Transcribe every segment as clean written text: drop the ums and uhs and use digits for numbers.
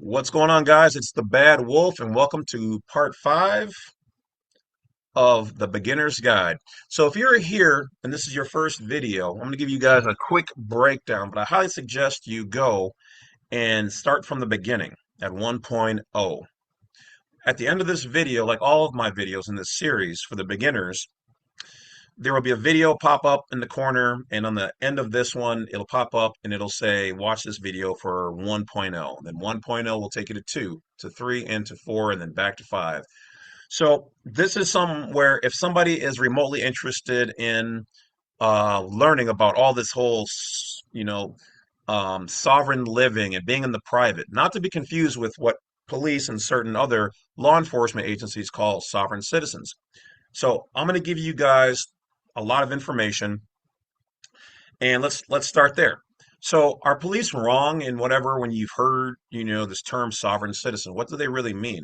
What's going on, guys? It's the Bad Wolf, and welcome to part 5 of the Beginner's Guide. So, if you're here and this is your first video, I'm going to give you guys a quick breakdown, but I highly suggest you go and start from the beginning at 1.0. At the end of this video, like all of my videos in this series for the beginners, there will be a video pop up in the corner, and on the end of this one, it'll pop up and it'll say, watch this video for 1.0. Then 1.0 will take you to 2, to 3, and to 4, and then back to 5. So this is somewhere if somebody is remotely interested in learning about all this whole, sovereign living and being in the private, not to be confused with what police and certain other law enforcement agencies call sovereign citizens. So I'm going to give you guys a lot of information, and let's start there. So are police wrong in whatever when you've heard, this term sovereign citizen? What do they really mean?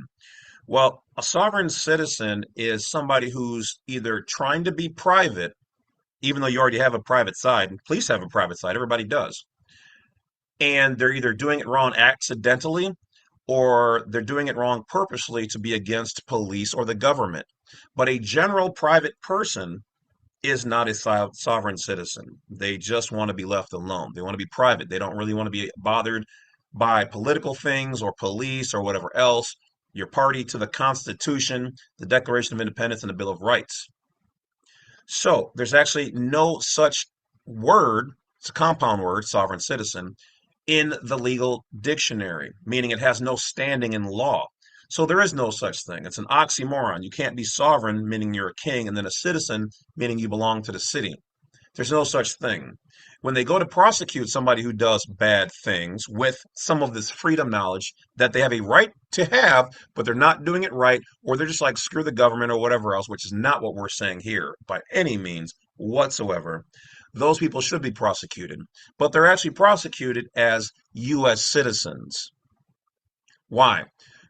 Well, a sovereign citizen is somebody who's either trying to be private, even though you already have a private side, and police have a private side, everybody does. And they're either doing it wrong accidentally or they're doing it wrong purposely to be against police or the government. But a general private person is not a sovereign citizen. They just want to be left alone. They want to be private. They don't really want to be bothered by political things or police or whatever else. You're party to the Constitution, the Declaration of Independence, and the Bill of Rights. So there's actually no such word, it's a compound word, sovereign citizen, in the legal dictionary, meaning it has no standing in law. So there is no such thing. It's an oxymoron. You can't be sovereign, meaning you're a king, and then a citizen, meaning you belong to the city. There's no such thing. When they go to prosecute somebody who does bad things with some of this freedom knowledge that they have a right to have, but they're not doing it right, or they're just like, screw the government or whatever else, which is not what we're saying here by any means whatsoever, those people should be prosecuted. But they're actually prosecuted as U.S. citizens. Why?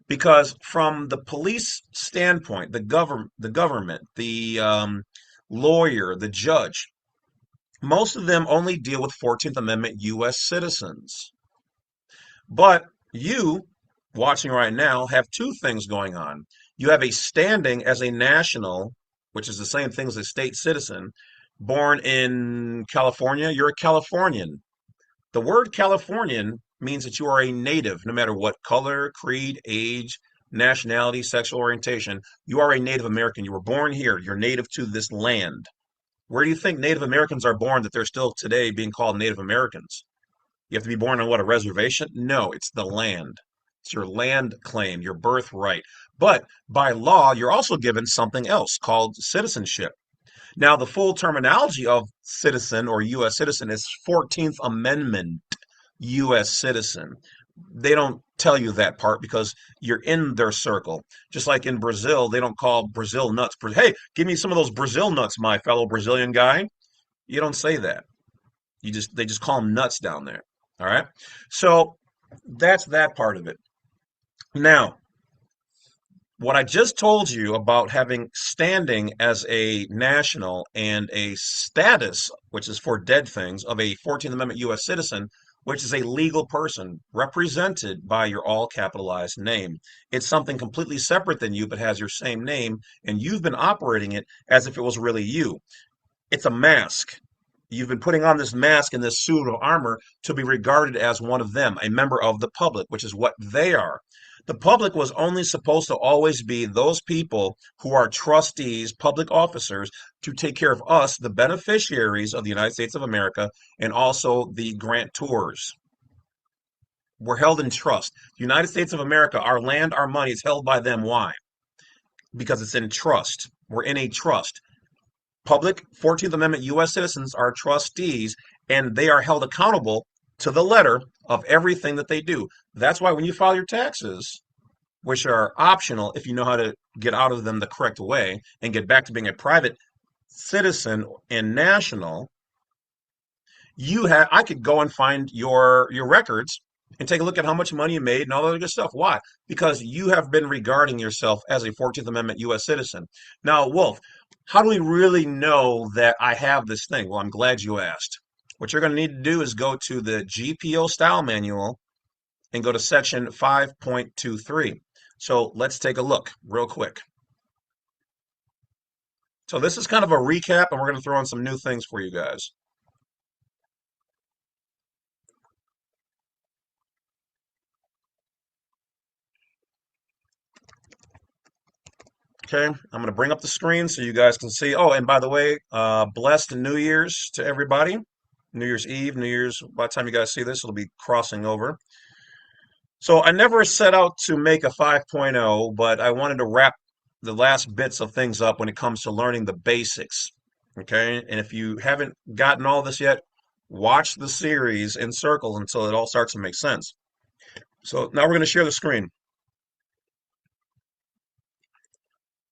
Because from the police standpoint, the government, the lawyer, the judge, most of them only deal with 14th Amendment U.S. citizens. But you, watching right now, have two things going on. You have a standing as a national, which is the same thing as a state citizen. Born in California, you're a Californian. The word Californian means that you are a native, no matter what color, creed, age, nationality, sexual orientation. You are a Native American. You were born here. You're native to this land. Where do you think Native Americans are born that they're still today being called Native Americans? You have to be born on what, a reservation? No, it's the land. It's your land claim, your birthright. But by law, you're also given something else called citizenship. Now, the full terminology of citizen or U.S. citizen is 14th Amendment U.S. citizen. They don't tell you that part because you're in their circle. Just like in Brazil, they don't call Brazil nuts. Hey, give me some of those Brazil nuts, my fellow Brazilian guy. You don't say that. They just call them nuts down there. All right. So that's that part of it. Now, what I just told you about having standing as a national and a status, which is for dead things, of a 14th Amendment U.S. citizen, which is a legal person represented by your all capitalized name. It's something completely separate than you, but has your same name, and you've been operating it as if it was really you. It's a mask. You've been putting on this mask and this suit of armor to be regarded as one of them, a member of the public, which is what they are. The public was only supposed to always be those people who are trustees, public officers, to take care of us, the beneficiaries of the United States of America, and also the grantors. We're held in trust. The United States of America, our land, our money is held by them. Why? Because it's in trust. We're in a trust. Public 14th Amendment U.S. citizens are trustees, and they are held accountable to the letter of everything that they do. That's why when you file your taxes, which are optional if you know how to get out of them the correct way and get back to being a private citizen and national, I could go and find your records and take a look at how much money you made and all that other good stuff. Why? Because you have been regarding yourself as a 14th Amendment U.S. citizen. Now, Wolf, how do we really know that I have this thing? Well, I'm glad you asked. What you're going to need to do is go to the GPO style manual and go to section 5.23. So let's take a look real quick. So this is kind of a recap, and we're going to throw in some new things for you guys. Okay, I'm going to bring up the screen so you guys can see. Oh, and by the way, blessed New Year's to everybody. New Year's Eve, New Year's, by the time you guys see this, it'll be crossing over. So I never set out to make a 5.0, but I wanted to wrap the last bits of things up when it comes to learning the basics. Okay, and if you haven't gotten all this yet, watch the series in circles until it all starts to make sense. So now we're going to share the screen.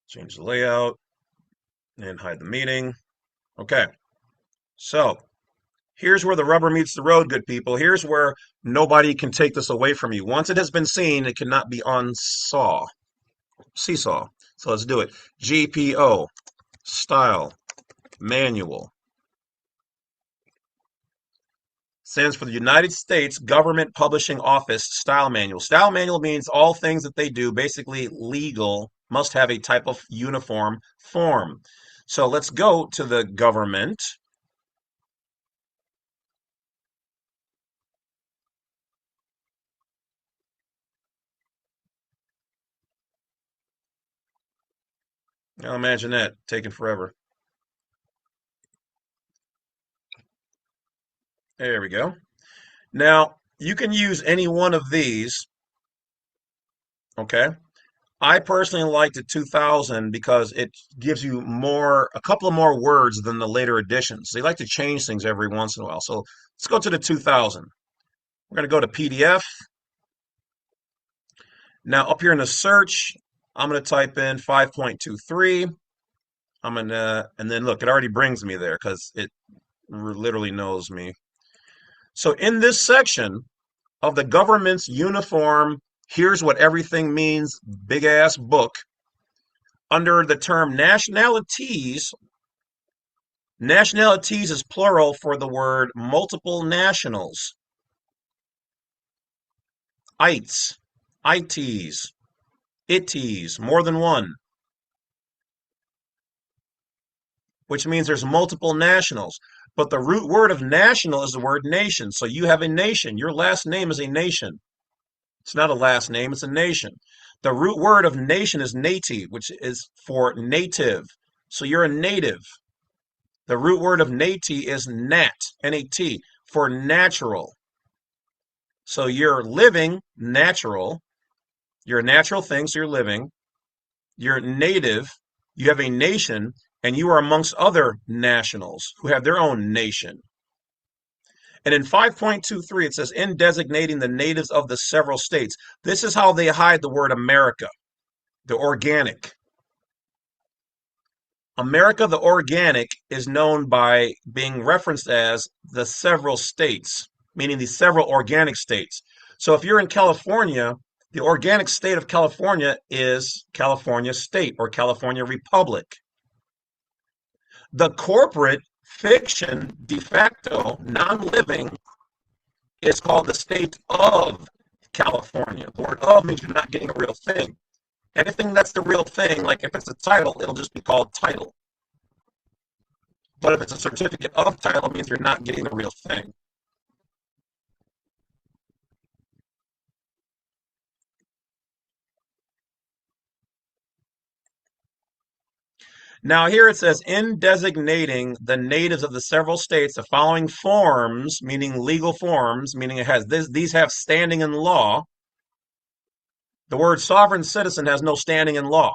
Change the layout and hide the meeting. Okay, so here's where the rubber meets the road, good people. Here's where nobody can take this away from you. Once it has been seen, it cannot be seesaw. So let's do it. GPO, style, manual. Stands for the United States Government Publishing Office Style Manual. Style manual means all things that they do, basically legal, must have a type of uniform form. So let's go to the government. Now imagine that taking forever. There we go. Now you can use any one of these. Okay. I personally like the 2000 because it gives you a couple of more words than the later editions. They like to change things every once in a while. So let's go to the 2000. We're going to go to PDF. Now up here in the search, I'm going to type in 5.23. And then look, it already brings me there because it literally knows me. So in this section of the government's uniform, here's what everything means, big ass book, under the term nationalities, nationalities is plural for the word multiple nationals. Ites, ites, ites, more than one, which means there's multiple nationals. But the root word of national is the word nation. So you have a nation. Your last name is a nation. It's not a last name, it's a nation. The root word of nation is nati, which is for native. So you're a native. The root word of nati is nat, N-A-T, for natural. So you're living natural. You're a natural thing, so you're living. You're native. You have a nation, and you are amongst other nationals who have their own nation. And in 5.23, it says, in designating the natives of the several states. This is how they hide the word America, the organic. America, the organic, is known by being referenced as the several states, meaning the several organic states. So if you're in California, the organic state of California is California State or California Republic. The corporate fiction, de facto, non-living, is called the state of California. The word of means you're not getting a real thing. Anything that's the real thing, like if it's a title, it'll just be called title. But if it's a certificate of title, it means you're not getting the real thing. Now here it says, in designating the natives of the several states, the following forms, meaning legal forms, meaning it has this, these have standing in law. The word sovereign citizen has no standing in law.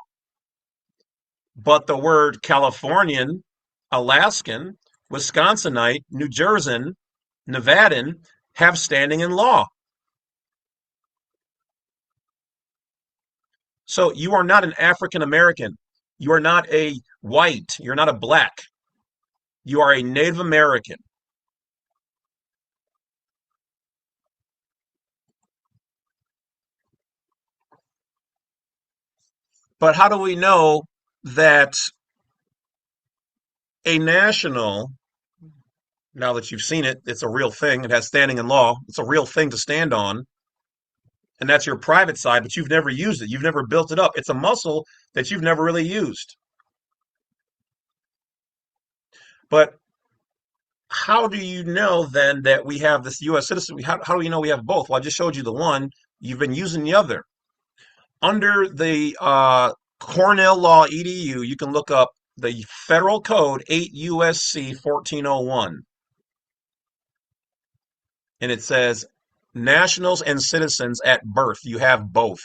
But the word Californian, Alaskan, Wisconsinite, New Jerseyan, Nevadan have standing in law. So you are not an African American. You are not a white. You're not a black. You are a Native American. But how do we know that a national, now that you've seen it, it's a real thing, it has standing in law, it's a real thing to stand on. And that's your private side, but you've never used it. You've never built it up. It's a muscle that you've never really used. But how do you know then that we have this U.S. citizen? How do you know we have both? Well, I just showed you the one. You've been using the other. Under the Cornell Law EDU, you can look up the Federal Code 8 U.S.C. 1401. And it says nationals and citizens at birth. You have both.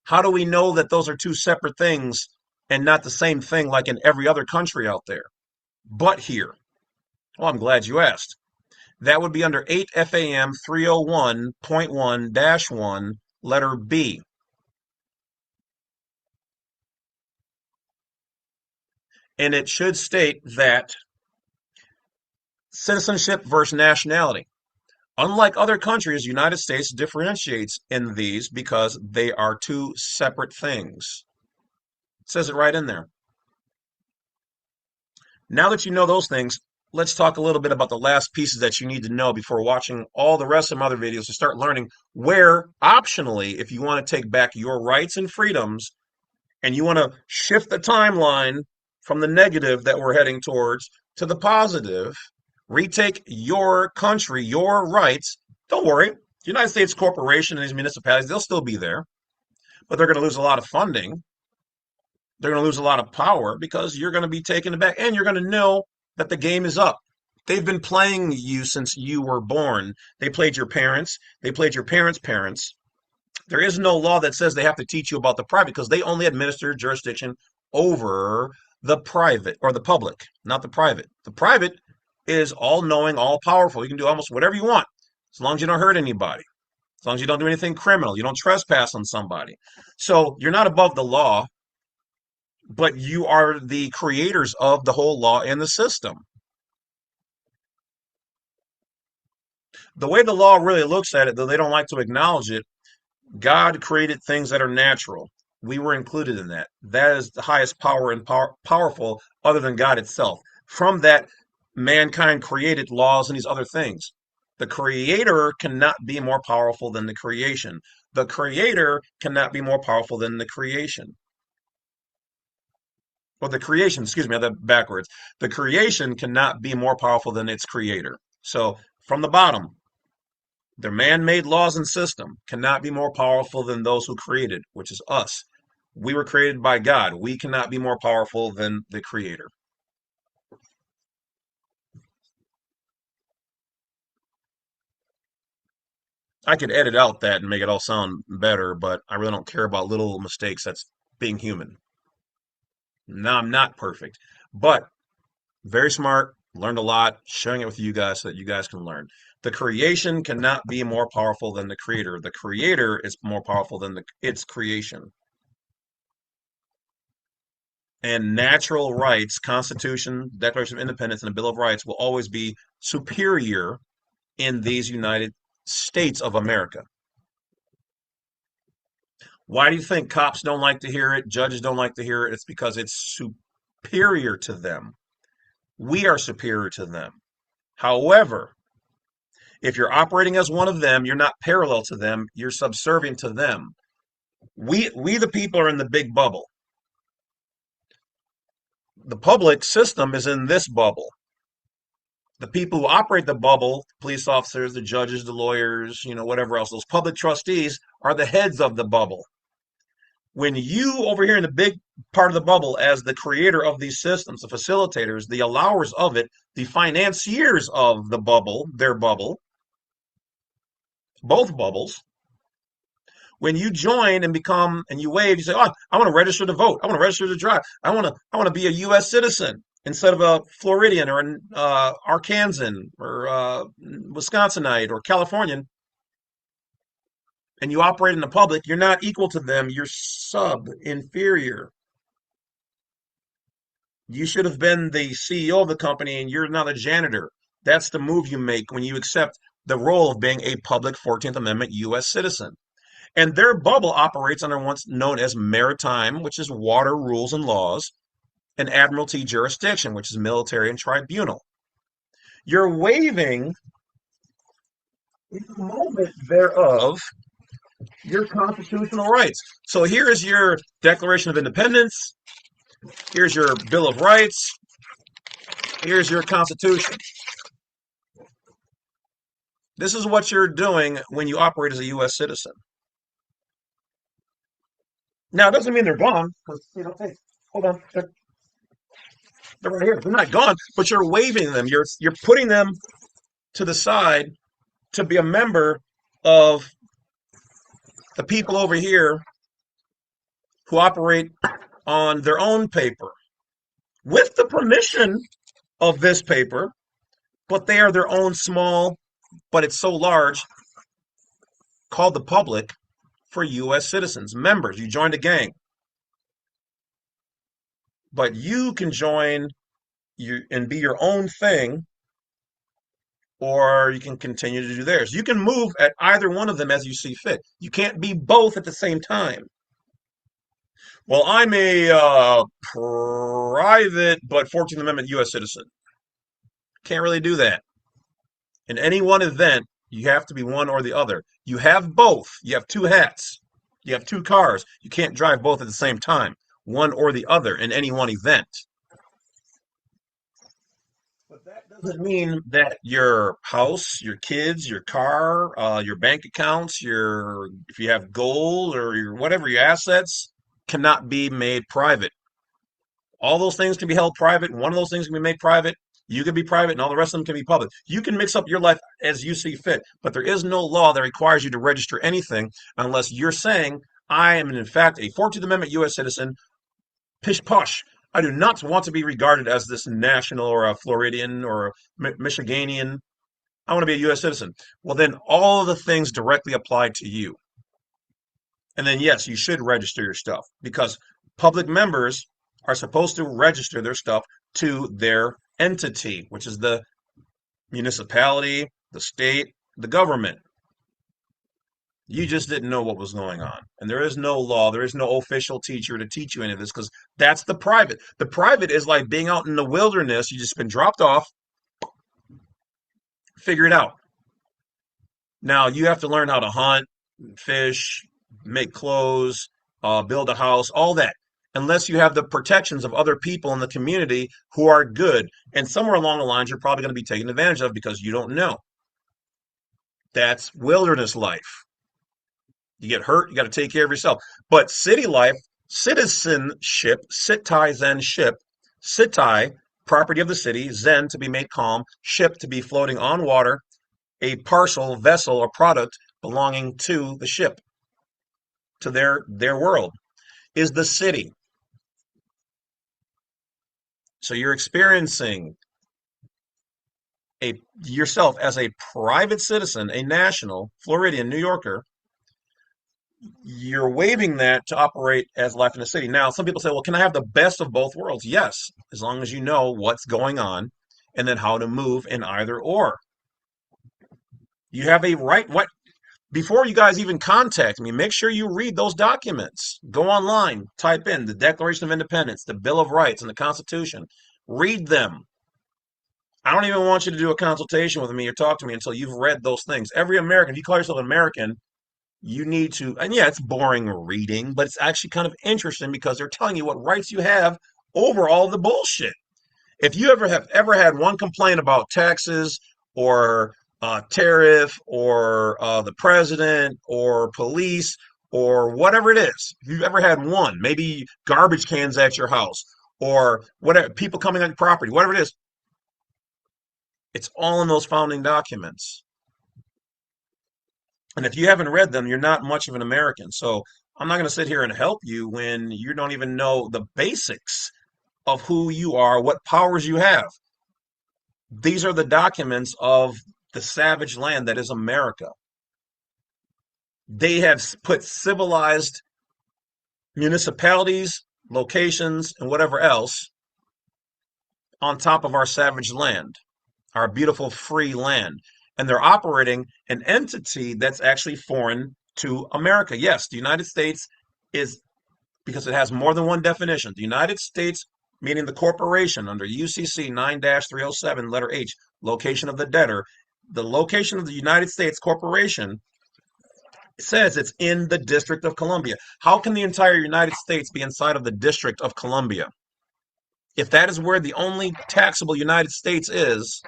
How do we know that those are two separate things and not the same thing like in every other country out there? But here. Well, I'm glad you asked. That would be under 8 FAM 301.1-1, letter B. And it should state that citizenship versus nationality. Unlike other countries, the United States differentiates in these because they are two separate things. It says it right in there. Now that you know those things, let's talk a little bit about the last pieces that you need to know before watching all the rest of my other videos to start learning where, optionally, if you want to take back your rights and freedoms and you want to shift the timeline from the negative that we're heading towards to the positive, retake your country, your rights. Don't worry. The United States Corporation and these municipalities, they'll still be there, but they're going to lose a lot of funding. They're going to lose a lot of power because you're going to be taken aback and you're going to know that the game is up. They've been playing you since you were born. They played your parents. They played your parents' parents. There is no law that says they have to teach you about the private because they only administer jurisdiction over the private or the public, not the private. The private is all knowing, all powerful. You can do almost whatever you want as long as you don't hurt anybody, as long as you don't do anything criminal, you don't trespass on somebody. So you're not above the law, but you are the creators of the whole law and the system. The way the law really looks at it, though they don't like to acknowledge it, God created things that are natural. We were included in that. That is the highest power and powerful other than God itself. From that, mankind created laws and these other things. The creator cannot be more powerful than the creation. The creator cannot be more powerful than the creation. Well, the creation, excuse me, I had that backwards. The creation cannot be more powerful than its creator. So from the bottom, their man-made laws and system cannot be more powerful than those who created, which is us. We were created by God. We cannot be more powerful than the creator. I could edit out that and make it all sound better, but I really don't care about little mistakes. That's being human. Now, I'm not perfect, but very smart, learned a lot, sharing it with you guys so that you guys can learn. The creation cannot be more powerful than the creator. The creator is more powerful than its creation. And natural rights, Constitution, Declaration of Independence, and the Bill of Rights will always be superior in these United States of America. Why do you think cops don't like to hear it? Judges don't like to hear it? It's because it's superior to them. We are superior to them. However, if you're operating as one of them, you're not parallel to them, you're subservient to them. We the people are in the big bubble. The public system is in this bubble. The people who operate the bubble, police officers, the judges, the lawyers, whatever else, those public trustees are the heads of the bubble. When you over here in the big part of the bubble as the creator of these systems, the facilitators, the allowers of it, the financiers of the bubble, their bubble, both bubbles, when you join and become and you wave, you say, "Oh, I want to register to vote. I want to register to drive. I want to be a U.S. citizen instead of a Floridian or an Arkansan or Wisconsinite or Californian." And you operate in the public, you're not equal to them. You're inferior. You should have been the CEO of the company, and you're now the janitor. That's the move you make when you accept the role of being a public 14th Amendment U.S. citizen. And their bubble operates under what's known as maritime, which is water rules and laws, and admiralty jurisdiction, which is military and tribunal. You're waiving in the moment thereof your constitutional rights. So here is your Declaration of Independence. Here's your Bill of Rights. Here's your Constitution. This is what you're doing when you operate as a U.S. citizen. Now, it doesn't mean they're gone, because, hey, hold on. They're right here. They're not gone, but you're waiving them. You're putting them to the side to be a member of the people over here who operate on their own paper with the permission of this paper, but they are their own small, but it's so large, called the public, for U.S. citizens, members. You joined a gang. But you can join you and be your own thing, or you can continue to do theirs. You can move at either one of them as you see fit. You can't be both at the same time. Well, I'm a private but 14th Amendment U.S. citizen. Can't really do that. In any one event, you have to be one or the other. You have both. You have two hats. You have two cars. You can't drive both at the same time, one or the other in any one event. But that doesn't mean that your house, your kids, your car, your bank accounts, your if you have gold or your whatever your assets cannot be made private. All those things can be held private, and one of those things can be made private. You can be private, and all the rest of them can be public. You can mix up your life as you see fit, but there is no law that requires you to register anything unless you're saying, I am in fact a 14th Amendment U.S. citizen, pish posh. I do not want to be regarded as this national or a Floridian or a Michiganian. I want to be a U.S. citizen. Well, then all of the things directly apply to you. And then, yes, you should register your stuff because public members are supposed to register their stuff to their entity, which is the municipality, the state, the government. You just didn't know what was going on. And there is no law, there is no official teacher to teach you any of this because that's the private. The private is like being out in the wilderness. You just been dropped off, figure it out. Now you have to learn how to hunt, fish, make clothes, build a house, all that. Unless you have the protections of other people in the community who are good. And somewhere along the lines, you're probably going to be taken advantage of because you don't know. That's wilderness life. You get hurt, you got to take care of yourself. But city life, citizenship, sitai zen ship, sitai, property of the city, zen to be made calm, ship to be floating on water, a parcel, vessel, or product belonging to the ship, to their world, is the city. So you're experiencing yourself as a private citizen, a national, Floridian, New Yorker. You're waiving that to operate as life in the city. Now, some people say, well, can I have the best of both worlds? Yes, as long as you know what's going on and then how to move in either or. You have a right. What before you guys even contact me, make sure you read those documents. Go online, type in the Declaration of Independence, the Bill of Rights, and the Constitution. Read them. I don't even want you to do a consultation with me or talk to me until you've read those things. Every American, if you call yourself an American, you need to, and yeah, it's boring reading, but it's actually kind of interesting because they're telling you what rights you have over all the bullshit. If you ever had one complaint about taxes or tariff or the president or police or whatever it is, if you've ever had one, maybe garbage cans at your house or whatever, people coming on your property, whatever it is, it's all in those founding documents. And if you haven't read them, you're not much of an American. So I'm not going to sit here and help you when you don't even know the basics of who you are, what powers you have. These are the documents of the savage land that is America. They have put civilized municipalities, locations, and whatever else on top of our savage land, our beautiful free land. And they're operating an entity that's actually foreign to America. Yes, the United States is, because it has more than one definition. The United States, meaning the corporation under UCC 9-307, letter H, location of the debtor. The location of the United States corporation It says it's in the District of Columbia. How can the entire United States be inside of the District of Columbia? If that is where the only taxable United States is,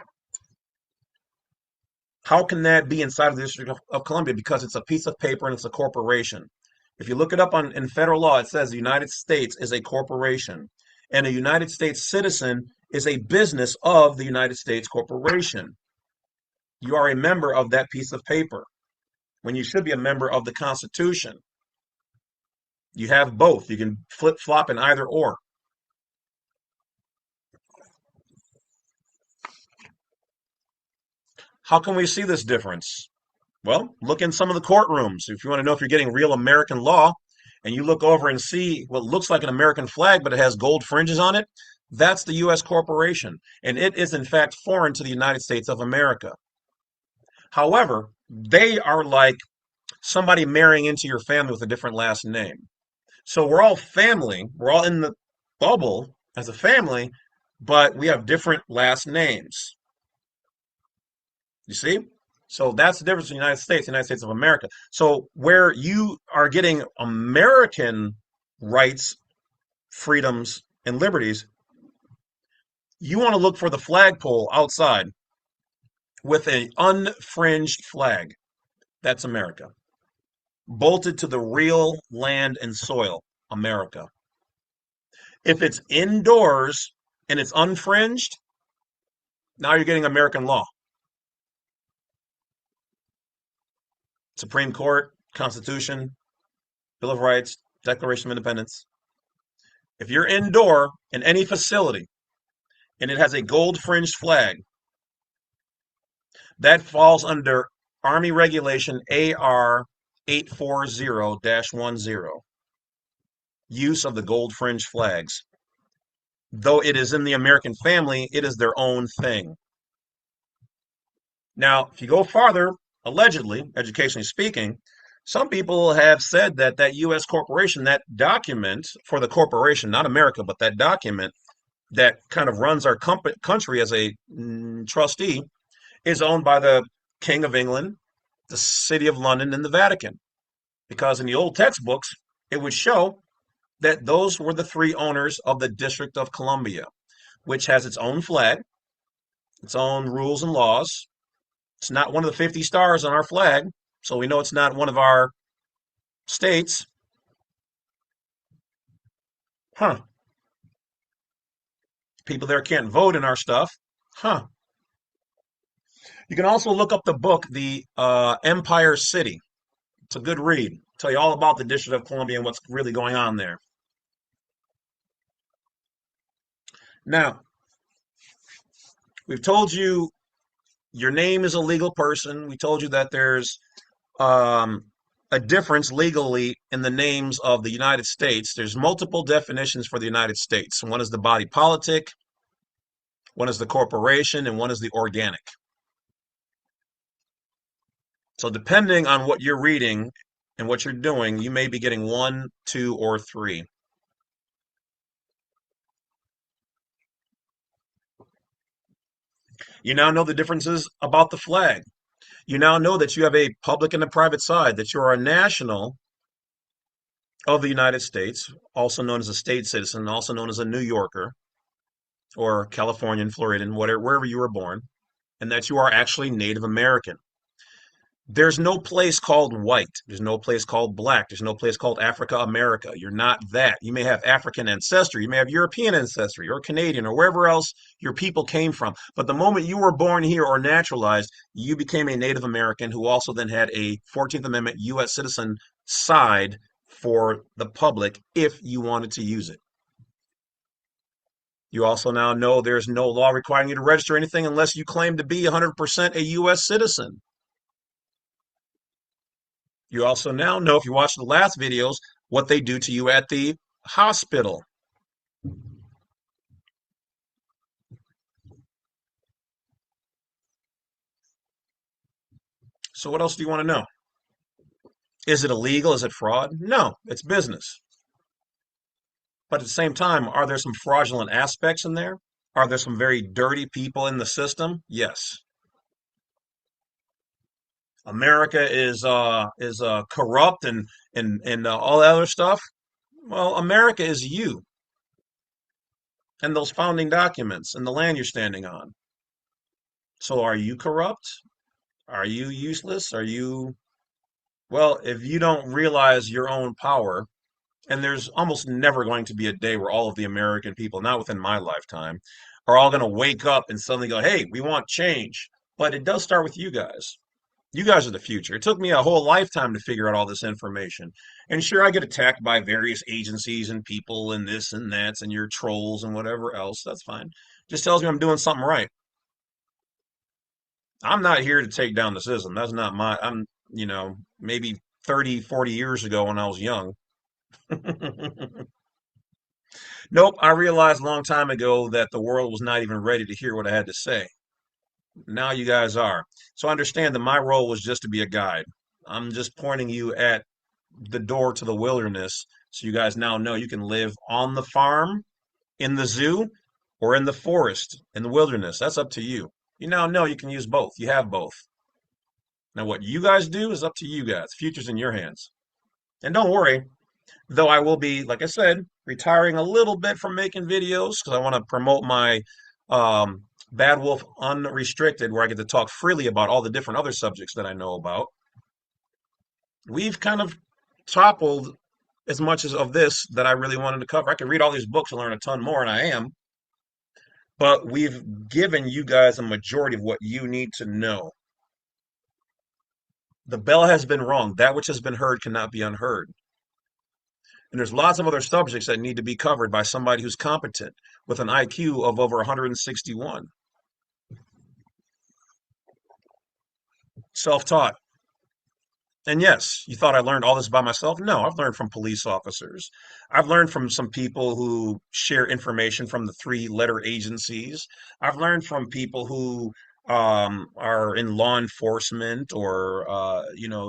how can that be inside of the District of Columbia? Because it's a piece of paper and it's a corporation. If you look it up in federal law, it says the United States is a corporation, and a United States citizen is a business of the United States corporation. You are a member of that piece of paper when you should be a member of the Constitution. You have both. You can flip flop in either or. How can we see this difference? Well, look in some of the courtrooms. If you want to know if you're getting real American law, and you look over and see what looks like an American flag, but it has gold fringes on it, that's the U.S. corporation. And it is, in fact, foreign to the United States of America. However, they are like somebody marrying into your family with a different last name. So we're all family. We're all in the bubble as a family, but we have different last names. You see? So that's the difference in the United States of America. So where you are getting American rights, freedoms, and liberties, you want to look for the flagpole outside with an unfringed flag. That's America. Bolted to the real land and soil, America. If it's indoors and it's unfringed, now you're getting American law. Supreme Court, Constitution, Bill of Rights, Declaration of Independence. If you're indoor in any facility and it has a gold fringed flag, that falls under Army Regulation AR 840-10, use of the gold fringed flags. Though it is in the American family, it is their own thing. Now, if you go farther, allegedly, educationally speaking, some people have said that that U.S. corporation, that document for the corporation, not America, but that document that kind of runs our country as a trustee, is owned by the King of England, the City of London, and the Vatican. Because in the old textbooks, it would show that those were the three owners of the District of Columbia, which has its own flag, its own rules and laws. It's not one of the 50 stars on our flag, so we know it's not one of our states. Huh. People there can't vote in our stuff. Huh. You can also look up the book, The Empire City. It's a good read. Tell you all about the District of Columbia and what's really going on there. Now, we've told you your name is a legal person. We told you that there's um, a difference legally in the names of the United States. There's multiple definitions for the United States. One is the body politic, one is the corporation, and one is the organic. So depending on what you're reading and what you're doing, you may be getting one, two, or three. You now know the differences about the flag. You now know that you have a public and a private side, that you are a national of the United States, also known as a state citizen, also known as a New Yorker or Californian, Floridian, whatever, wherever you were born, and that you are actually Native American. There's no place called white. There's no place called black. There's no place called Africa America. You're not that. You may have African ancestry. You may have European ancestry or Canadian or wherever else your people came from. But the moment you were born here or naturalized, you became a Native American who also then had a 14th Amendment U.S. citizen side for the public if you wanted to use it. You also now know there's no law requiring you to register anything unless you claim to be 100% a U.S. citizen. You also now know, if you watch the last videos, what they do to you at the hospital. So what else do you want to know? Is it illegal? Is it fraud? No, it's business. But at the same time, are there some fraudulent aspects in there? Are there some very dirty people in the system? Yes. America is corrupt and all that other stuff. Well, America is you and those founding documents and the land you're standing on. So are you corrupt? Are you useless? Are you, well, if you don't realize your own power, and there's almost never going to be a day where all of the American people, not within my lifetime, are all going to wake up and suddenly go, hey, we want change. But it does start with you guys. You guys are the future. It took me a whole lifetime to figure out all this information. And sure, I get attacked by various agencies and people and this and that and your trolls and whatever else. That's fine. Just tells me I'm doing something right. I'm not here to take down the system. That's not my, maybe 30, 40 years ago when I was young. Nope, I realized a long time ago that the world was not even ready to hear what I had to say. Now you guys are. So understand that my role was just to be a guide. I'm just pointing you at the door to the wilderness so you guys now know you can live on the farm, in the zoo, or in the forest, in the wilderness. That's up to you. You now know you can use both. You have both. Now, what you guys do is up to you guys. Future's in your hands. And don't worry, though I will be, like I said, retiring a little bit from making videos because I want to promote my um, Badwolf Unrestricted, where I get to talk freely about all the different other subjects that I know about. We've kind of toppled as much as of this that I really wanted to cover. I could read all these books and learn a ton more, and I am, but we've given you guys a majority of what you need to know. The bell has been rung. That which has been heard cannot be unheard. And there's lots of other subjects that need to be covered by somebody who's competent with an IQ of over 161. Self-taught. And yes, you thought I learned all this by myself? No, I've learned from police officers. I've learned from some people who share information from the three-letter agencies. I've learned from people who are in law enforcement or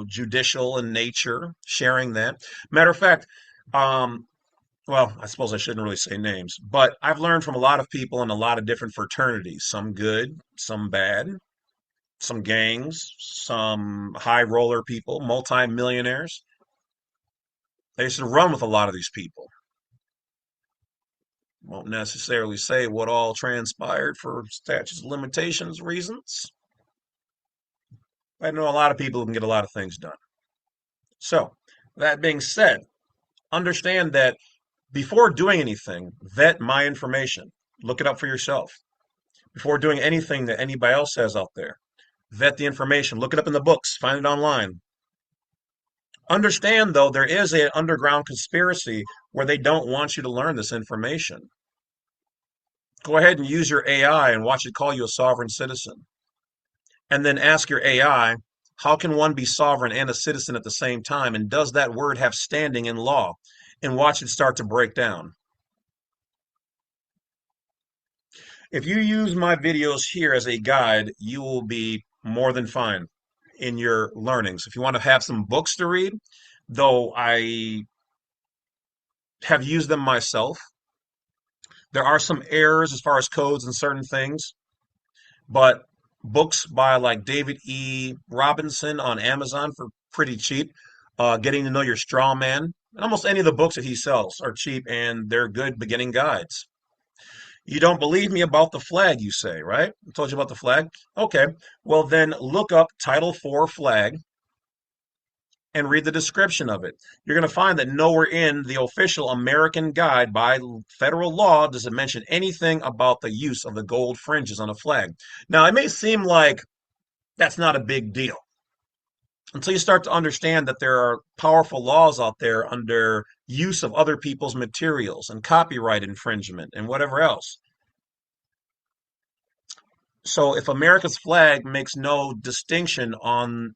judicial in nature, sharing that. Matter of fact, um, well, I suppose I shouldn't really say names, but I've learned from a lot of people in a lot of different fraternities, some good, some bad, some gangs, some high roller people, multi-millionaires. I used to run with a lot of these people. Won't necessarily say what all transpired for statutes of limitations reasons. I know a lot of people who can get a lot of things done. So, that being said, understand that before doing anything, vet my information. Look it up for yourself. Before doing anything that anybody else says out there, vet the information. Look it up in the books. Find it online. Understand, though, there is an underground conspiracy where they don't want you to learn this information. Go ahead and use your AI and watch it call you a sovereign citizen. And then ask your AI, how can one be sovereign and a citizen at the same time? And does that word have standing in law? And watch it start to break down. If you use my videos here as a guide, you will be more than fine in your learnings. If you want to have some books to read, though I have used them myself, there are some errors as far as codes and certain things, but books by like David E. Robinson on Amazon for pretty cheap. Getting to know your straw man. Almost any of the books that he sells are cheap and they're good beginning guides. You don't believe me about the flag, you say, right? I told you about the flag. Okay. Well, then look up Title 4 flag and read the description of it. You're going to find that nowhere in the official American guide by federal law does it mention anything about the use of the gold fringes on a flag. Now, it may seem like that's not a big deal until you start to understand that there are powerful laws out there under use of other people's materials and copyright infringement and whatever else. So if America's flag makes no distinction on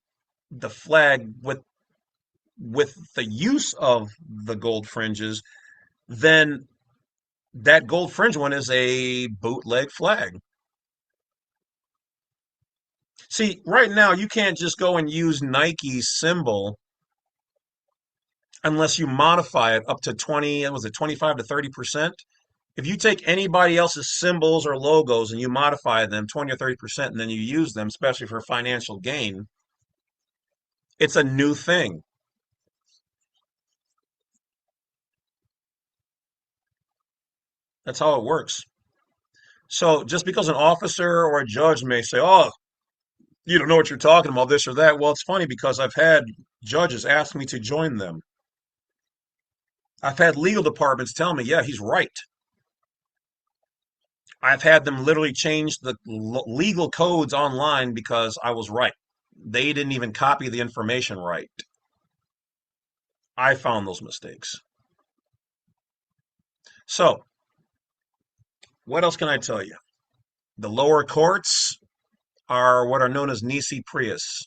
the flag with the use of the gold fringes, then that gold fringe one is a bootleg flag. See, right now you can't just go and use Nike's symbol unless you modify it up to 20, was it 25 to 30%? If you take anybody else's symbols or logos and you modify them 20 or 30% and then you use them, especially for financial gain, It's a new thing. That's how it works. So just because an officer or a judge may say, "Oh, you don't know what you're talking about, this or that," well, it's funny because I've had judges ask me to join them. I've had legal departments tell me, "Yeah, he's right." I've had them literally change the legal codes online because I was right. They didn't even copy the information right. I found those mistakes. So, what else can I tell you? The lower courts are what are known as nisi prius.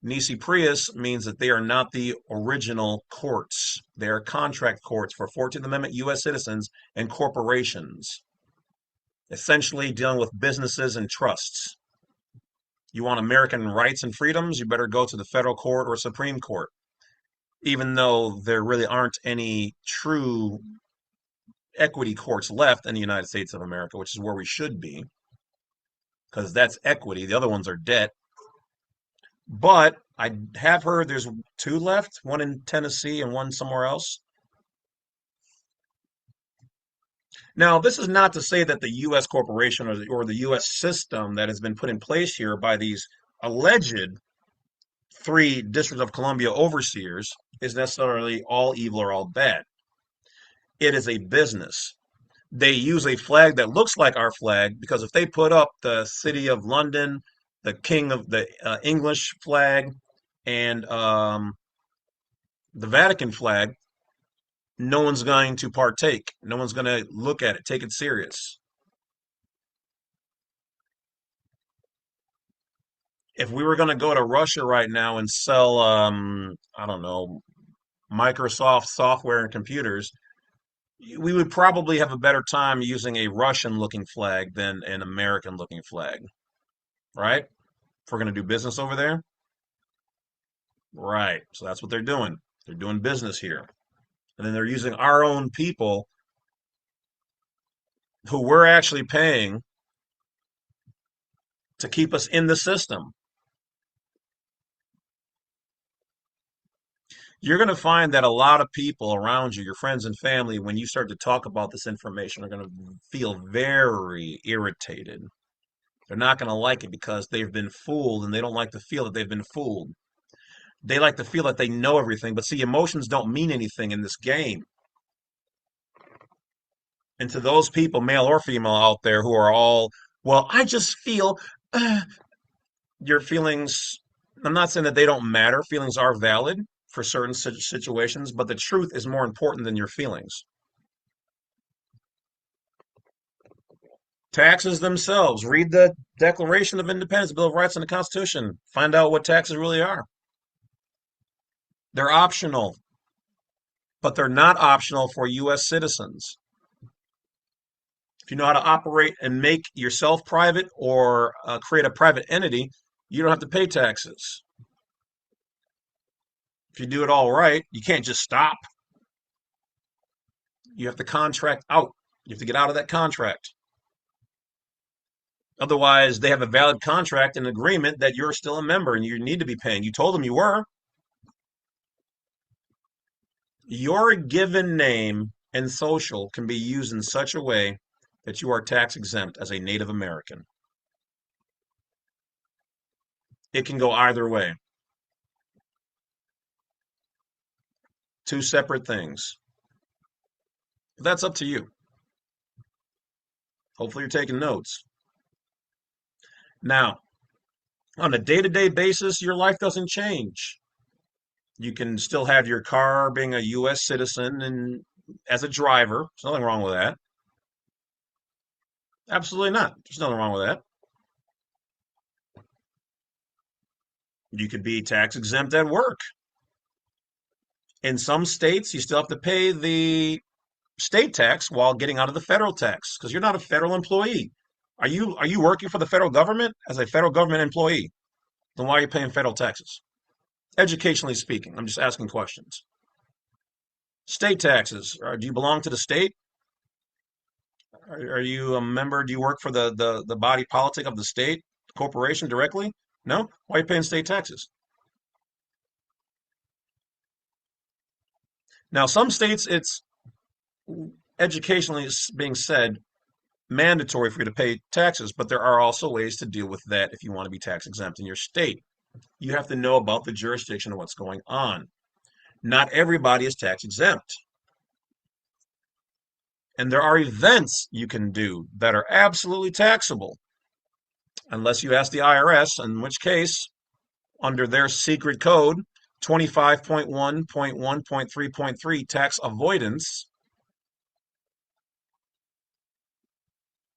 Nisi prius means that they are not the original courts. They are contract courts for 14th Amendment U.S. citizens and corporations, essentially dealing with businesses and trusts. You want American rights and freedoms, you better go to the federal court or Supreme Court, even though there really aren't any true equity courts left in the United States of America, which is where we should be, because that's equity. The other ones are debt. But I have heard there's two left, one in Tennessee and one somewhere else. Now, this is not to say that the U.S. corporation or the U.S. system that has been put in place here by these alleged three District of Columbia overseers is necessarily all evil or all bad. It is a business. They use a flag that looks like our flag because if they put up the City of London, the King of the English flag, and the Vatican flag, no one's going to partake. No one's going to look at it, take it serious. If we were going to go to Russia right now and sell, I don't know, Microsoft software and computers, we would probably have a better time using a Russian looking flag than an American looking flag, right? If we're going to do business over there, right? So that's what they're doing. They're doing business here. And then they're using our own people who we're actually paying to keep us in the system. You're going to find that a lot of people around you, your friends and family, when you start to talk about this information, are going to feel very irritated. They're not going to like it because they've been fooled and they don't like to feel that they've been fooled. They like to feel that they know everything, but see, emotions don't mean anything in this game. And to those people, male or female out there, who are all, well, I just feel uh, your feelings. I'm not saying that they don't matter. Feelings are valid for certain situations, but the truth is more important than your feelings. Taxes themselves. Read the Declaration of Independence, Bill of Rights, and the Constitution. Find out what taxes really are. They're optional, but they're not optional for U.S. citizens. If you know how to operate and make yourself private or create a private entity, you don't have to pay taxes. If you do it all right, you can't just stop. You have to contract out. You have to get out of that contract. Otherwise, they have a valid contract and agreement that you're still a member and you need to be paying. You told them you were. Your given name and social can be used in such a way that you are tax exempt as a Native American. It can go either way. Two separate things. But that's up to you. Hopefully, you're taking notes. Now, on a day to day basis, your life doesn't change. You can still have your car being a U.S. citizen and as a driver. There's nothing wrong with that. Absolutely not. There's nothing wrong with that. You could be tax exempt at work. In some states, you still have to pay the state tax while getting out of the federal tax because you're not a federal employee. Are you working for the federal government as a federal government employee? Then why are you paying federal taxes? Educationally speaking, I'm just asking questions. State taxes. Do you belong to the state? Are you a member? Do you work for the body politic of the state corporation directly? No? Why are you paying state taxes? Now, some states it's educationally being said mandatory for you to pay taxes, but there are also ways to deal with that if you want to be tax exempt in your state. You have to know about the jurisdiction of what's going on. Not everybody is tax exempt. And there are events you can do that are absolutely taxable, unless you ask the IRS, in which case, under their secret code, 25.1.1.3.3 tax avoidance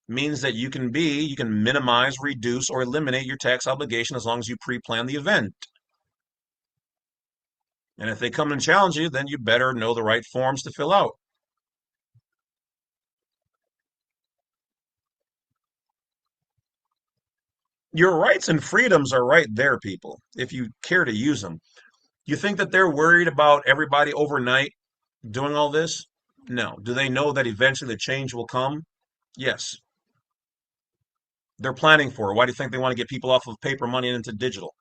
means that you can minimize, reduce, or eliminate your tax obligation as long as you pre-plan the event. And if they come and challenge you, then you better know the right forms to fill out. Your rights and freedoms are right there, people, if you care to use them. You think that they're worried about everybody overnight doing all this? No. Do they know that eventually the change will come? Yes. They're planning for it. Why do you think they want to get people off of paper money and into digital?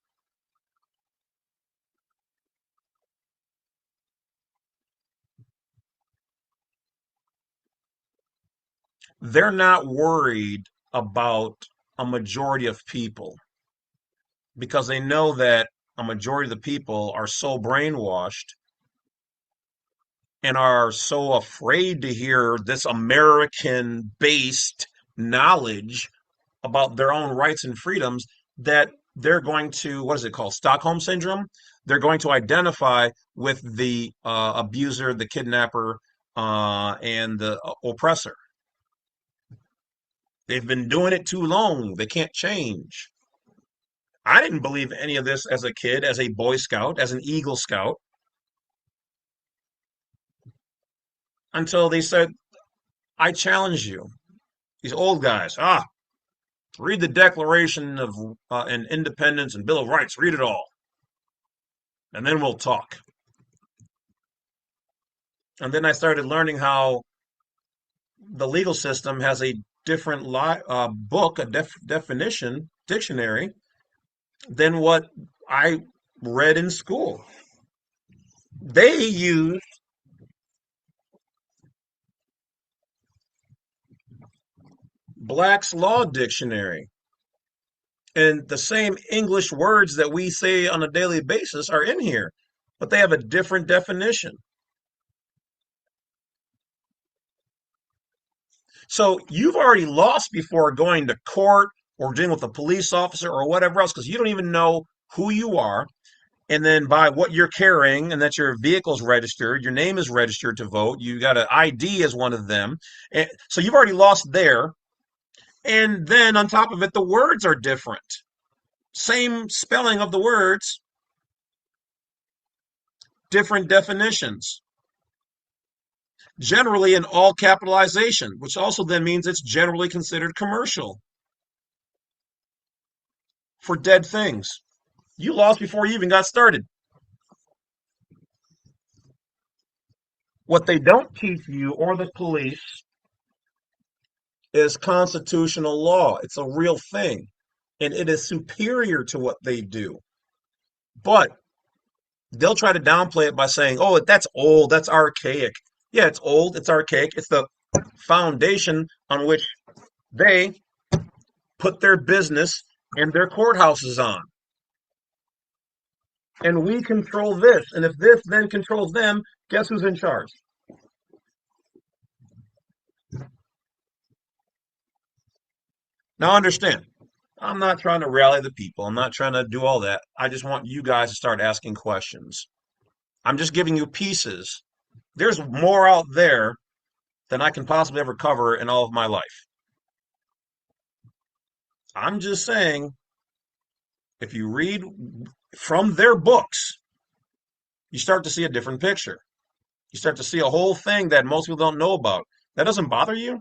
They're not worried about a majority of people because they know that a majority of the people are so brainwashed and are so afraid to hear this American based knowledge about their own rights and freedoms that they're going to, what is it called, Stockholm syndrome? They're going to identify with the abuser, the kidnapper, and the oppressor. They've been doing it too long. They can't change. I didn't believe any of this as a kid, as a Boy Scout, as an Eagle Scout, until they said, I challenge you. These old guys, read the Declaration of and Independence and Bill of Rights, read it all, and then we'll talk. And then I started learning how the legal system has a different book, a definition, dictionary, than what I read in school. They use Black's Law Dictionary. And the same English words that we say on a daily basis are in here, but they have a different definition. So you've already lost before going to court or dealing with a police officer or whatever else because you don't even know who you are. And then by what you're carrying, and that your vehicle's registered, your name is registered to vote, you got an ID as one of them. And so you've already lost there. And then on top of it, the words are different. Same spelling of the words, different definitions. Generally in all capitalization, which also then means it's generally considered commercial for dead things. You lost before you even got started. What they don't teach you or the police is constitutional law. It's a real thing, and it is superior to what they do. But they'll try to downplay it by saying, oh, that's old, that's archaic. Yeah, it's old, it's archaic. It's the foundation on which they put their business and their courthouses on. And we control this. And if this then controls them, guess who's in charge? Now, understand, I'm not trying to rally the people. I'm not trying to do all that. I just want you guys to start asking questions. I'm just giving you pieces. There's more out there than I can possibly ever cover in all of my life. I'm just saying, if you read from their books, you start to see a different picture. You start to see a whole thing that most people don't know about. That doesn't bother you?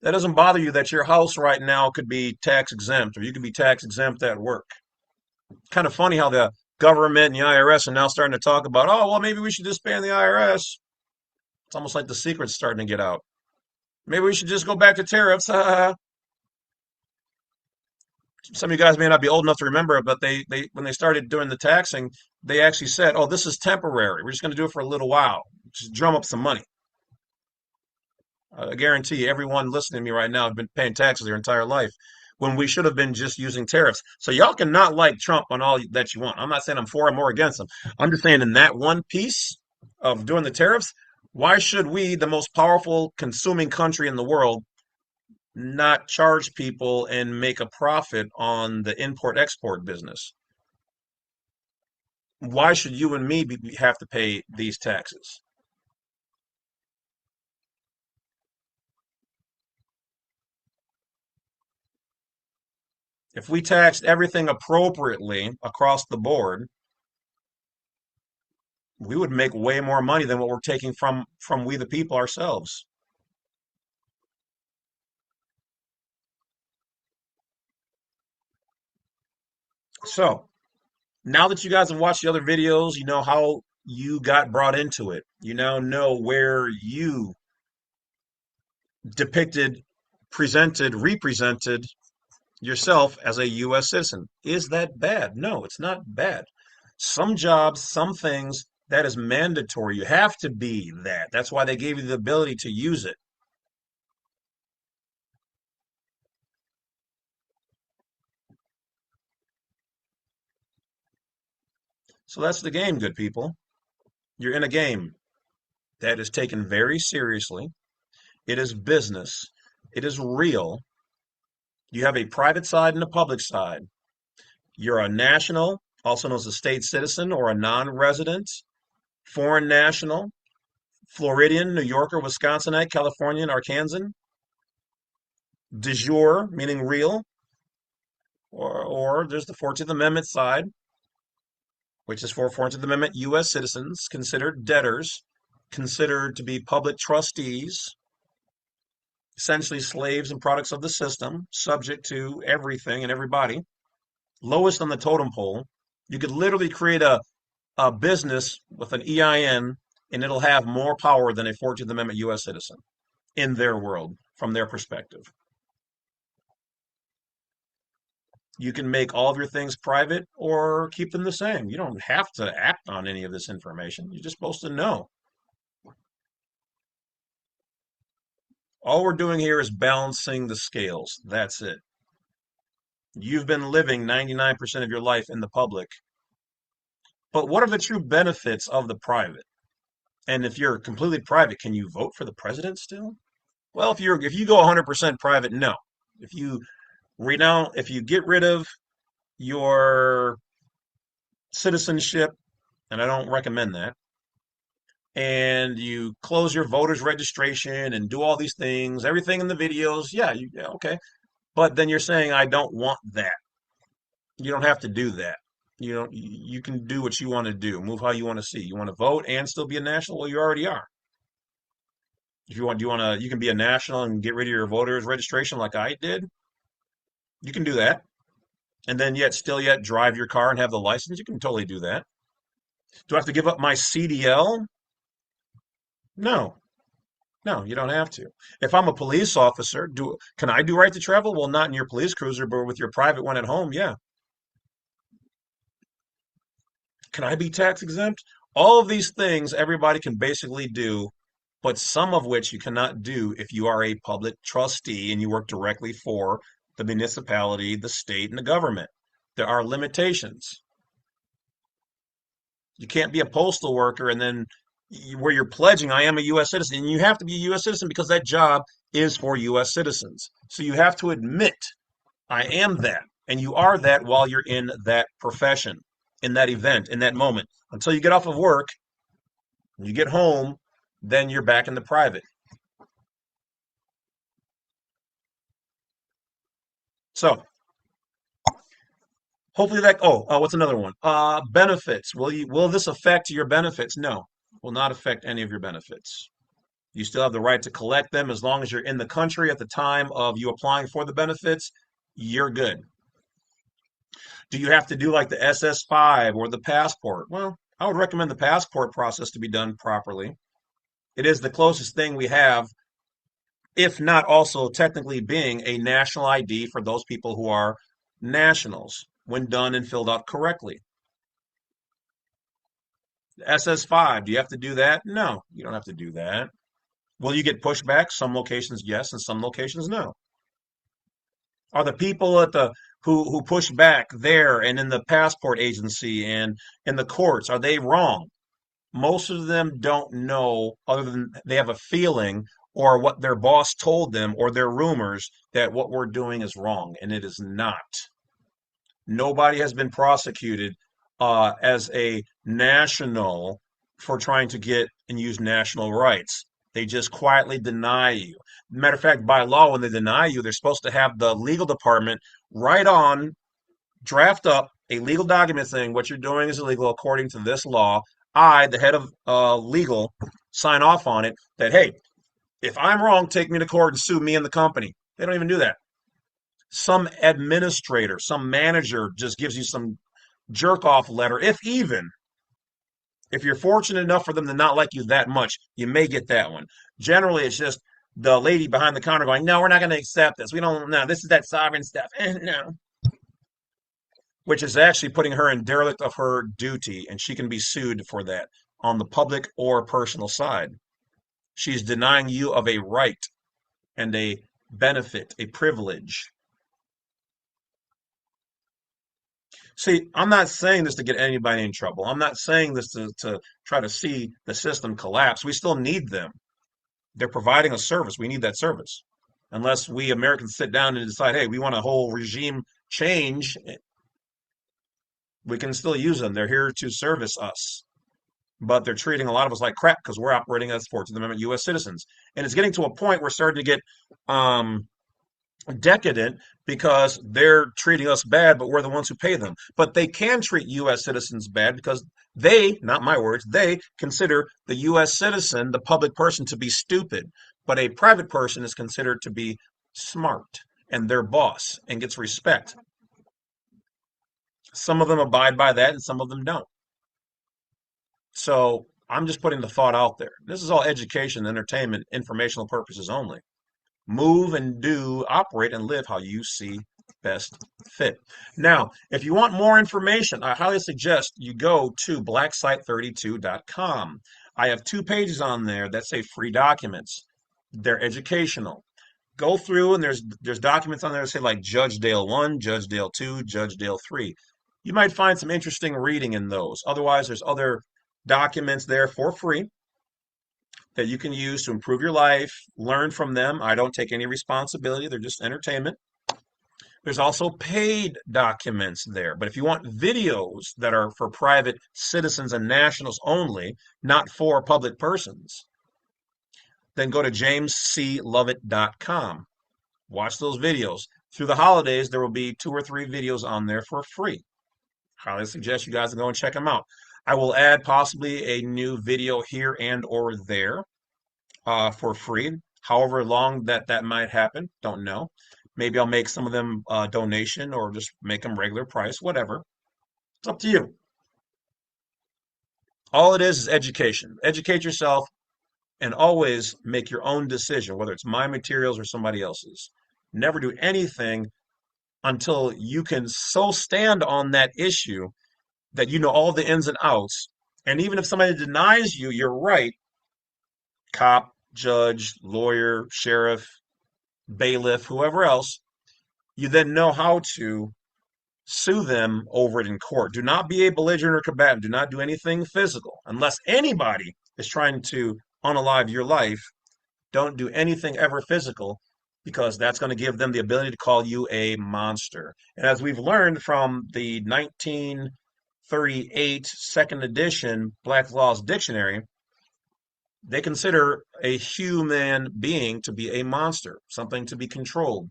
That doesn't bother you that your house right now could be tax exempt or you could be tax exempt at work. It's kind of funny how the government and the IRS are now starting to talk about, oh, well, maybe we should disband the IRS. It's almost like the secret's starting to get out. Maybe we should just go back to tariffs. Some of you guys may not be old enough to remember it, but they when they started doing the taxing, they actually said, "Oh, this is temporary. We're just going to do it for a little while, just drum up some money." I guarantee you, everyone listening to me right now has been paying taxes their entire life when we should have been just using tariffs. So y'all can not like Trump on all that you want. I'm not saying I'm for him or against him. I'm just saying in that one piece of doing the tariffs, why should we, the most powerful consuming country in the world, not charge people and make a profit on the import export business? Why should you and me have to pay these taxes? If we taxed everything appropriately across the board, we would make way more money than what we're taking from we the people ourselves. So now that you guys have watched the other videos, you know how you got brought into it. You now know where you depicted, presented, represented yourself as a U.S. citizen. Is that bad? No, it's not bad. Some jobs, some things, that is mandatory. You have to be that. That's why they gave you the ability to use it. So that's the game, good people. You're in a game that is taken very seriously. It is business. It is real. You have a private side and a public side. You're a national, also known as a state citizen or a non-resident, foreign national, Floridian, New Yorker, Wisconsinite, Californian, Arkansan, de jure, meaning real, or there's the 14th Amendment side, which is for 14th Amendment U.S. citizens considered debtors, considered to be public trustees, essentially slaves and products of the system, subject to everything and everybody. Lowest on the totem pole. You could literally create a business with an EIN and it'll have more power than a 14th Amendment U.S. citizen in their world, from their perspective. You can make all of your things private or keep them the same. You don't have to act on any of this information. You're just supposed to know. All we're doing here is balancing the scales. That's it. You've been living 99% of your life in the public. But what are the true benefits of the private? And if you're completely private, can you vote for the president still? Well, if you go 100% private, no. If you if you get rid of your citizenship, and I don't recommend that, and you close your voter's registration and do all these things, everything in the videos, yeah, okay. But then you're saying I don't want that. You don't have to do that. You can do what you want to do, move how you want to see. You want to vote and still be a national? Well, you already are. If you want, do you want to, you can be a national and get rid of your voter's registration like I did. You can do that. And then yet still yet drive your car and have the license. You can totally do that. Do I have to give up my CDL? No. No, you don't have to. If I'm a police officer, do can I do right to travel? Well, not in your police cruiser, but with your private one at home, yeah. Can I be tax exempt? All of these things everybody can basically do, but some of which you cannot do if you are a public trustee and you work directly for the municipality, the state, and the government. There are limitations. You can't be a postal worker and then where you're pledging, I am a U.S. citizen, and you have to be a U.S. citizen because that job is for U.S. citizens. So you have to admit, I am that. And you are that while you're in that profession, in that event, in that moment. Until you get off of work, you get home, then you're back in the private. So hopefully that, what's another one? Benefits. Will this affect your benefits? No, will not affect any of your benefits. You still have the right to collect them as long as you're in the country at the time of you applying for the benefits. You're good. Do you have to do like the SS5 or the passport? Well, I would recommend the passport process to be done properly. It is the closest thing we have, if not also technically being a national ID for those people who are nationals when done and filled out correctly. SS5, do you have to do that? No, you don't have to do that. Will you get pushback? Some locations, yes, and some locations, no. Are the people at the who push back there and in the passport agency and in the courts, are they wrong? Most of them don't know, other than they have a feeling or what their boss told them or their rumors that what we're doing is wrong, and it is not. Nobody has been prosecuted as a national for trying to get and use national rights. They just quietly deny you. Matter of fact, by law, when they deny you, they're supposed to have the legal department write on, draft up a legal document saying what you're doing is illegal according to this law. I, the head of legal, sign off on it that, hey, if I'm wrong, take me to court and sue me and the company. They don't even do that. Some administrator, some manager just gives you some jerk off letter, if even. If you're fortunate enough for them to not like you that much, you may get that one. Generally, it's just the lady behind the counter going, no, we're not going to accept this. We don't, no, this is that sovereign stuff. No. Which is actually putting her in derelict of her duty, and she can be sued for that on the public or personal side. She's denying you of a right and a benefit, a privilege. See, I'm not saying this to get anybody in trouble. I'm not saying this to try to see the system collapse. We still need them. They're providing a service. We need that service. Unless we Americans sit down and decide, hey, we want a whole regime change, we can still use them. They're here to service us. But they're treating a lot of us like crap because we're operating as 14th Amendment U.S. citizens. And it's getting to a point where we're starting to get decadent because they're treating us bad, but we're the ones who pay them. But they can treat U.S. citizens bad because they, not my words, they consider the U.S. citizen, the public person, to be stupid. But a private person is considered to be smart and their boss and gets respect. Some of them abide by that and some of them don't. So I'm just putting the thought out there. This is all education, entertainment, informational purposes only. Move and do, operate and live how you see best fit. Now, if you want more information, I highly suggest you go to blacksite32.com. I have 2 pages on there that say free documents. They're educational. Go through and there's documents on there that say like Judge Dale 1, Judge Dale 2, Judge Dale 3. You might find some interesting reading in those. Otherwise, there's other documents there for free that you can use to improve your life, learn from them. I don't take any responsibility, they're just entertainment. There's also paid documents there. But if you want videos that are for private citizens and nationals only, not for public persons, then go to jamesclovett.com. Watch those videos. Through the holidays, there will be 2 or 3 videos on there for free. Highly suggest you guys go and check them out. I will add possibly a new video here and or there for free. However long that might happen, don't know. Maybe I'll make some of them donation or just make them regular price, whatever. It's up to you. All it is education. Educate yourself and always make your own decision, whether it's my materials or somebody else's. Never do anything until you can so stand on that issue that you know all the ins and outs. And even if somebody denies you, you're right, cop, judge, lawyer, sheriff, bailiff, whoever else, you then know how to sue them over it in court. Do not be a belligerent or combatant. Do not do anything physical. Unless anybody is trying to unalive your life, don't do anything ever physical because that's going to give them the ability to call you a monster. And as we've learned from the 1938 second edition Black Law's Dictionary, they consider a human being to be a monster, something to be controlled.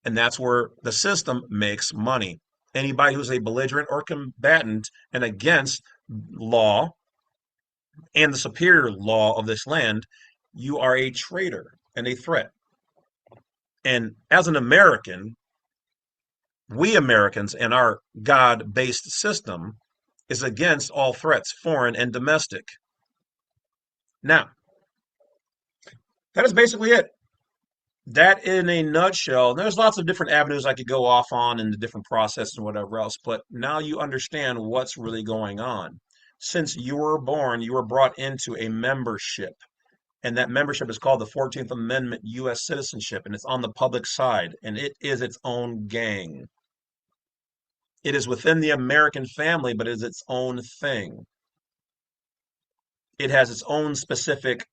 And that's where the system makes money. Anybody who's a belligerent or combatant and against law and the superior law of this land, you are a traitor and a threat. And as an American, we Americans and our God based system is against all threats, foreign and domestic. Now, that is basically it. That in a nutshell, and there's lots of different avenues I could go off on and the different processes and whatever else, but now you understand what's really going on. Since you were born, you were brought into a membership, and that membership is called the 14th Amendment U.S. citizenship, and it's on the public side, and it is its own gang. It is within the American family, but it is its own thing. It has its own specific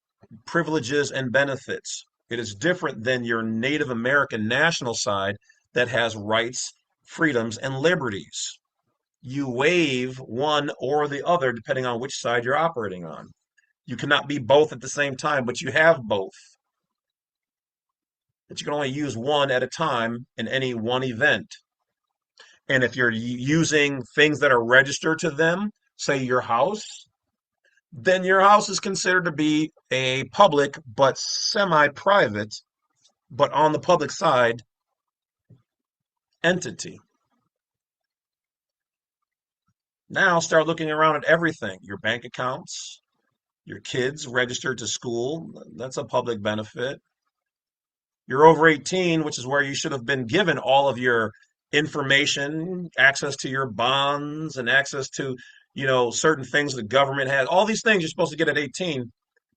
privileges and benefits. It is different than your Native American national side that has rights, freedoms, and liberties. You waive one or the other depending on which side you're operating on. You cannot be both at the same time, but you have both. But you can only use one at a time in any one event. And if you're using things that are registered to them, say your house, then your house is considered to be a public but semi-private, but on the public side entity. Now start looking around at everything. Your bank accounts, your kids registered to school, that's a public benefit. You're over 18, which is where you should have been given all of your information, access to your bonds and access to, certain things the government has. All these things you're supposed to get at 18,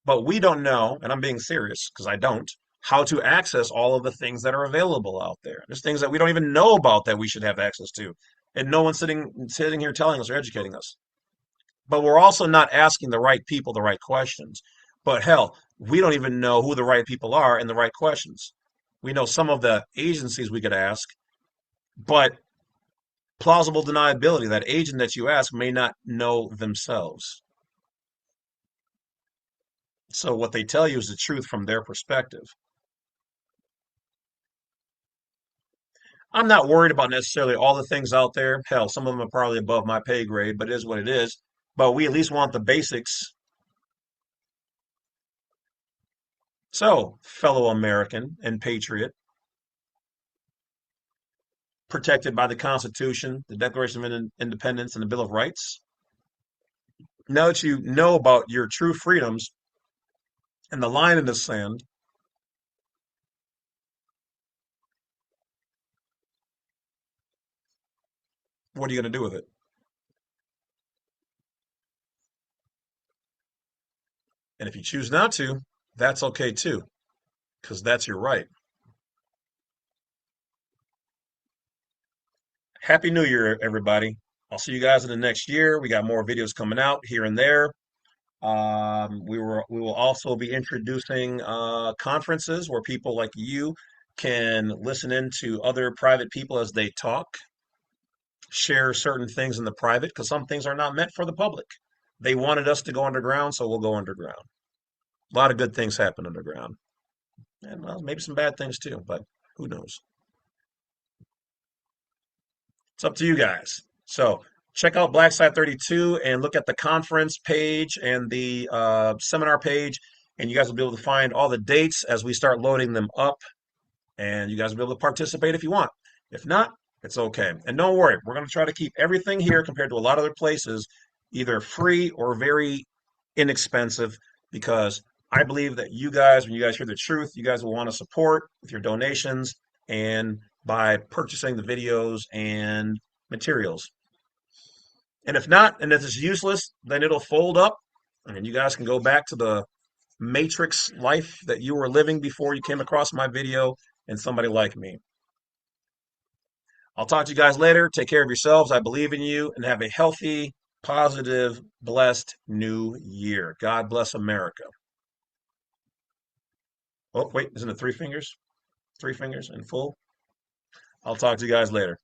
but we don't know, and I'm being serious because I don't, how to access all of the things that are available out there. There's things that we don't even know about that we should have access to. And no one's sitting here telling us or educating us. But we're also not asking the right people the right questions. But hell, we don't even know who the right people are and the right questions. We know some of the agencies we could ask, but plausible deniability, that agent that you ask may not know themselves. So what they tell you is the truth from their perspective. I'm not worried about necessarily all the things out there. Hell, some of them are probably above my pay grade, but it is what it is. But we at least want the basics. So, fellow American and patriot, protected by the Constitution, the Declaration of Independence, and the Bill of Rights. Now that you know about your true freedoms and the line in the sand, what are you going to do with it? And if you choose not to, that's okay too, because that's your right. Happy New Year, everybody. I'll see you guys in the next year. We got more videos coming out here and there. We will also be introducing conferences where people like you can listen in to other private people as they talk, share certain things in the private, because some things are not meant for the public. They wanted us to go underground, so we'll go underground. A lot of good things happen underground, and well, maybe some bad things too, but who knows? It's up to you guys. So check out Black Site 32 and look at the conference page and the seminar page, and you guys will be able to find all the dates as we start loading them up, and you guys will be able to participate if you want. If not, it's okay. And don't worry, we're going to try to keep everything here compared to a lot of other places either free or very inexpensive because I believe that you guys, when you guys hear the truth, you guys will want to support with your donations and by purchasing the videos and materials. And if not, and if it's useless, then it'll fold up and you guys can go back to the matrix life that you were living before you came across my video and somebody like me. I'll talk to you guys later. Take care of yourselves. I believe in you and have a healthy, positive, blessed new year. God bless America. Oh, wait, isn't it three fingers? Three fingers in full? I'll talk to you guys later.